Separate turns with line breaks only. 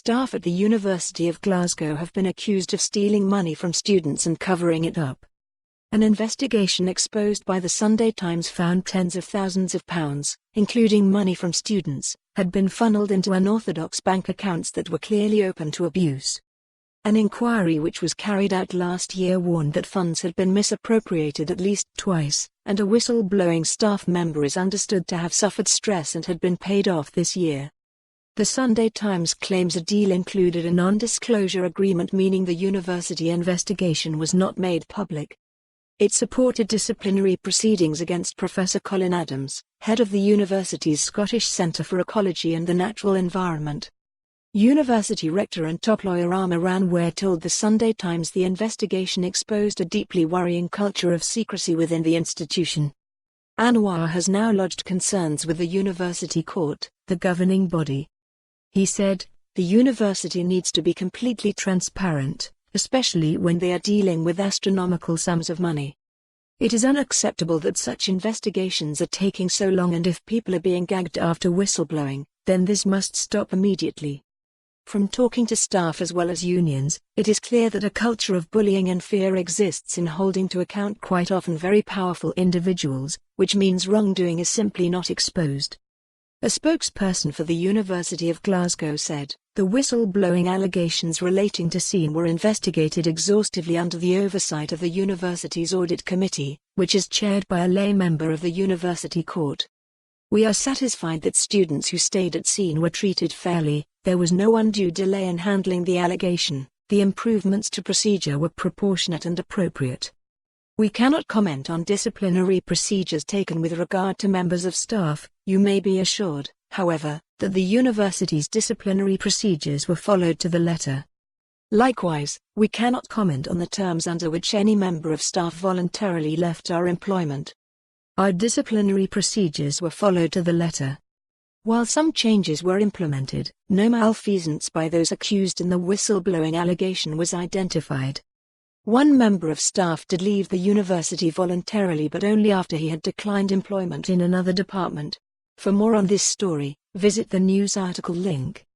Staff at the University of Glasgow have been accused of stealing money from students and covering it up. An investigation exposed by the Sunday Times found tens of thousands of pounds, including money from students, had been funneled into unorthodox bank accounts that were clearly open to abuse. An inquiry which was carried out last year warned that funds had been misappropriated at least twice, and a whistleblowing staff member is understood to have suffered stress and had been paid off this year. The Sunday Times claims a deal included a non-disclosure agreement, meaning the university investigation was not made public. It supported disciplinary proceedings against Professor Colin Adams, head of the university's Scottish Centre for Ecology and the Natural Environment. University rector and top lawyer Aamer Anwer told the Sunday Times the investigation exposed a deeply worrying culture of secrecy within the institution. Anwer has now lodged concerns with the university court, the governing body. He said, "The university needs to be completely transparent, especially when they are dealing with astronomical sums of money. It is unacceptable that such investigations are taking so long, and if people are being gagged after whistleblowing, then this must stop immediately." From talking to staff as well as unions, it is clear that a culture of bullying and fear exists in holding to account quite often very powerful individuals, which means wrongdoing is simply not exposed. A spokesperson for the University of Glasgow said, "The whistleblowing allegations relating to Scene were investigated exhaustively under the oversight of the university's audit committee, which is chaired by a lay member of the university court. We are satisfied that students who stayed at Scene were treated fairly, there was no undue delay in handling the allegation, the improvements to procedure were proportionate and appropriate. We cannot comment on disciplinary procedures taken with regard to members of staff. You may be assured, however, that the university's disciplinary procedures were followed to the letter. Likewise, we cannot comment on the terms under which any member of staff voluntarily left our employment. Our disciplinary procedures were followed to the letter." While some changes were implemented, no malfeasance by those accused in the whistleblowing allegation was identified. One member of staff did leave the university voluntarily, but only after he had declined employment in another department. For more on this story, visit the news article link.